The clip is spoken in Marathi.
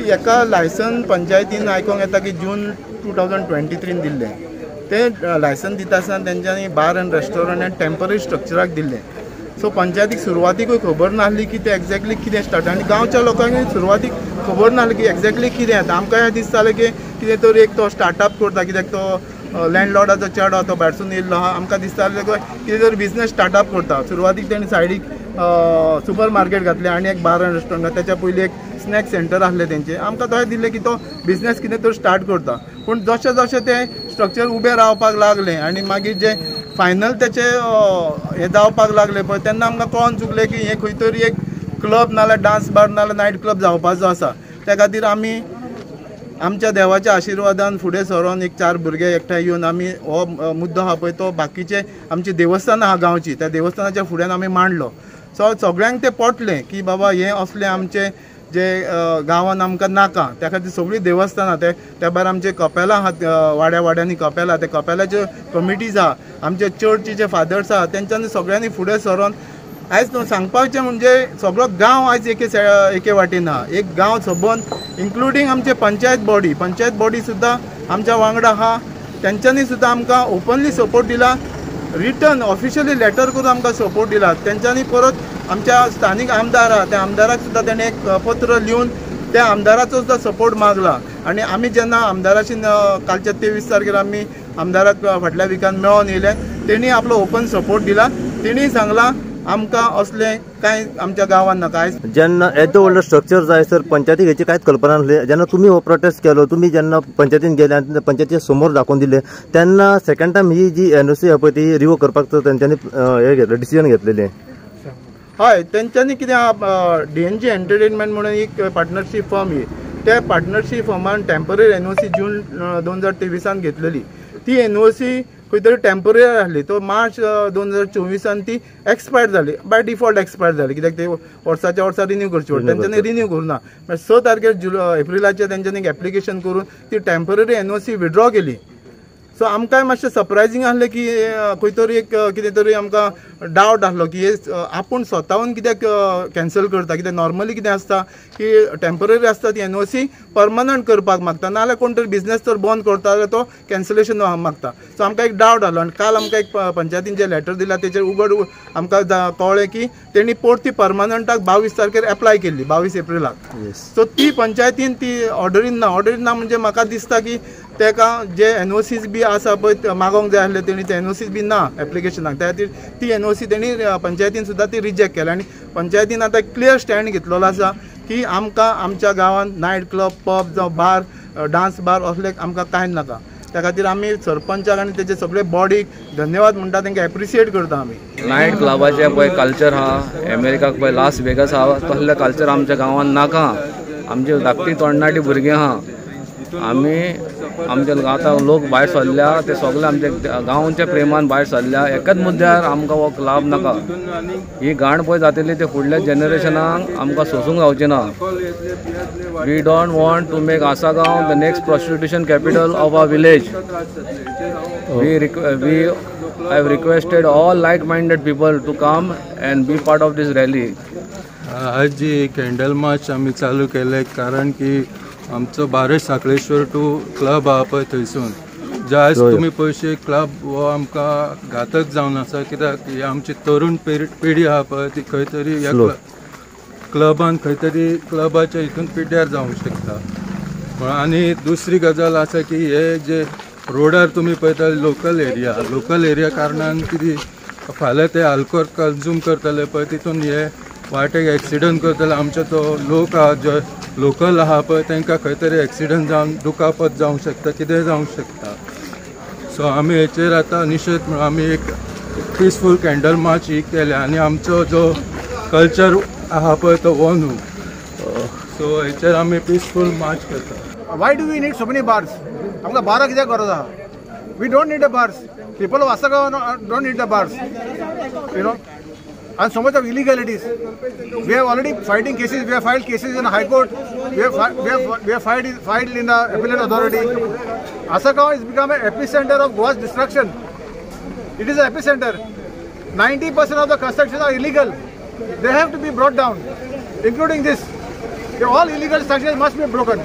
एका लायसन पंचायतीन आयकोंक येता की जून 2023 दिल्ले ते लायसन दिता आसतना तेंच्यांनी बार एंड रेस्टॉरंट एंड टेम्पररी स्ट्रक्चराक दिल्ले. सो पंचायतीक सुरवातीकूय खबर नासली की ते एक्झॅक्टली कितें स्टार्ट आनी गांवच्या लोकांक सुरवातीक खबर नासली की एक्झॅक्टली कितें आतां. आमकां हें दिसतालें की कितें तरी एक तो स्टार्टअप करता कित्याक तो लँडलॉर्डाचो चेडो तो भायरसून येयल्लो आहा. आमकां दिसतालें कितें तरी बिजनेस स्टार्टअप करता. सुरवातीक तेणी सायडीक सुपर मार्केट घातलें आनी एक बार एंड रेस्टॉरंट तेच्या पयलीं एक स्नॅक सेंटर आसलें तेंचें. आमकां थंय दिल्लें की तो बिजनेस कितें तरी स्टार्ट करता. पूण जशें जशें तें स्ट्रक्चर उबें रावपाक लागलें आनी मागीर जे फायनल तेचे हे जावपाक लागले पळय तेन्ना आमकां कळोन चुकलें की हे खंय तरी एक क्लब नाल्यार डान्स बार नाल्यार नायट क्लब जावपाचो आसा. त्या खातीर आमी आमच्या देवाच्या आशिर्वादान फुडें सरोन एक 4 भुरगे एकठांय येवन आमी हो मुद्दो आहा पळय तो बाकीचे आमची देवस्थानां आहा गांवची त्या देवस्थानाच्या फुड्यान आमी मांडलो. सो सगळ्यांक तें पटलें की बाबा हें असलें आमचें जे गांवान आमकां नाका. त्या खातीर सगळीं देवस्थानां त्या भायर आमचे कपेलां आहात वाड्या वाड्यांनी कपेलां ते कपेलाच्यो कमिटीज आहा आमचे चर्चीचे फादर्स आहा तेंच्यांनी सगळ्यांनी फुडें सरोन आयज सांगपाचें म्हणजे सगळो गांव आयज एके वाटेन आहा. एक गांव सबंद इन्क्लुडींग आमचे पंचायत बॉडी सुद्दां आमच्या वांगडा आहा. तेंच्यांनी सुद्दां आमकां ओपनली सपोर्ट दिला. रिटर्न ऑफिशियली लेटर करून आमकां सपोर्ट दिला. तेंच्यांनी परत आमच्या स्थानीक आमदार आहा त्या आमदाराक सुद्दां तेणें एक पत्र लिहून त्या आमदाराचो सुद्दां सपोर्ट मागला. आनी आमी जेन्ना आमदाराची कालच्या 23 तारखेर आमी आमदाराक फाटल्या विकान मेळोन येयले तेणी आपलो ओपन सपोर्ट दिला. तेणी सांगलां आमकां असलें कांय आमच्या गांवांत नाका. जेन्ना येदो व्हडलो स्ट्रक्चर जाय सर पंचायतीक हेची कांयच कल्पना नासली. जेन्ना तुमी हो प्रोटेस्ट केलो तुमी जेन्ना पंचायतीन गेले आनी पंचायतीच्या समोर दाखोवन दिले तेन्ना सेकंड टायम ही जी एनओसी आहा पळय ती रिवोक करपाक तेंच्यांनी हे घेतलें डिसिजन घेतलेलें. हय तेंच्यांनी कितें DNG एंटरटेनमेंट म्हणून एक पार्टनरशीप फर्म ही त्या पार्टनरशीप फर्मान टेम्पररी एनओसी जून 2023 घेतलेली. ती एनओसी खंय तरी टेम्पररी आसली. तो मार्च 2024 ती एक्सपायर जाली. बाय डिफॉल्ट एक्सपायर जाली कित्याक ते वर्साच्या वर्सा रिन्यू करची पडटा. तेंच्यांनी रिन्यू करुना. 6 तारखेर एप्रिलाचेर तेंच्यांनी एक एप्लिकेशन करून ती टेम्पररी एनओसी विड्रॉ केली. सो आमकांय मातशें सरप्रायझींग आसलें की खंय तरी एक कितें तरी आमकां डावट आसलो की हे आपूण स्वताहून कित्याक कॅन्सल करता. कित्याक नॉर्मली कितें आसता की टेम्पररी आसता ती एनओसी परमनंट करपाक मागता नाल्यार कोण तरी बिजनेस तर बंद करता जाल्यार तो कॅन्सलेशन मागता. सो आमकां एक डावट आसलो आनी काल आमकां एक पंचायतीन जे लेटर दिला तेचेर उगड आमकां कळ्ळें की तेणी परत ती परमनंटाक 22 तारखेर एप्लाय केल्ली 22 एप्रिलाक. सो ती पंचायतीन ती ऑर्डरीन ना म्हणजे म्हाका दिसता की तेका जे एनओसीज बी आसा पळय मागोंक जाय आसले तेणी ते एनओसीज बी ना एप्लिकेशनाक. त्या खातीर ती एनओसी तेणी पंचायतीन सुद्दां ती रिजेक्ट केल्या. आनी पंचायतीन आतां क्लियर स्टँड घेतलेलो आसा की आमकां आमच्या गांवांत नायट क्लब पब जावं बार डान्स बार असले आमकां कांय नाका. त्या खातीर आमी सरपंचाक आनी तेजे सगळे बॉडीक धन्यवाद म्हणटा तांकां एप्रिशिएट करता आमी. नायट क्लबाचे पळय कल्चर आहा अमेरिकाक पळय लास वेगस आहा तसलें कल्चर आमच्या गांवांत नाका. आमचे धाकटी तरणाटी भुरगीं आहा आमी आमचे आतां लोक भायर सरल्या ते सगळे आमचे गांवच्या प्रेमान भायर सरल्या. एकाच मुद्द्यार आमकां हो क्लब नाका. ही घाण पळय जातली ते फुडल्या जनरेशनाक आमकां सोसूंक गावचें ना. We don't want to make Assagao the next prostitution capital of our village. We have requested all like-minded people to come and be part of this rally. आज जी कॅन्डल मार्च आमी चालू केले कारण की आमचो बारेश साखळेश्वर टू क्लब आहा पळय थंयसून जे आयज तुमी पळयशी क्लब हो आमकां घातक जावन आसा. कित्याक ही आमची तरुण पिढी आहा पळय ती खंय तरी ह्या क्लबान खंय तरी क्लबाच्या हितून पिड्ड्यार जावंक शकता. आनी दुसरी गजाल आसा की हे जे रोडार तुमी पळयता लोकल एरिया कारणान कितें फाल्यां ते आल्कोहोल कन्ज्यूम करतले पळय तितून हे वाटेक एक्सिडंट करतले. आमचे तो लोक आहा जे लोकल आहा पळय तांकां खंय तरी एक्सिडंट जावन दुखापत जावंक शकता कितेंय जावंक शकता. सो आमी हेचेर आतां निशेध म्हणून आमी एक पिसफूल कॅन्डल मार्च ही केल्या आनी आमचो जो कल्चर आहा पळय तो वोनू. सो हेचेर आमी पिसफूल मार्च करता. Why do we need so many bars? आमकां बारा कित्याक गरज आहा? We don't need a bars. People of Assagao don't need the bars you know. And so much of illegalities. We have already fighting cases. We have filed cases in the High Court. We have filed in the Appellate Authority. Asagaon has become an epicenter of Goa's destruction. It is an epicenter. 90% of the constructions are illegal. They have to be brought down, including this. All illegal structures must be broken.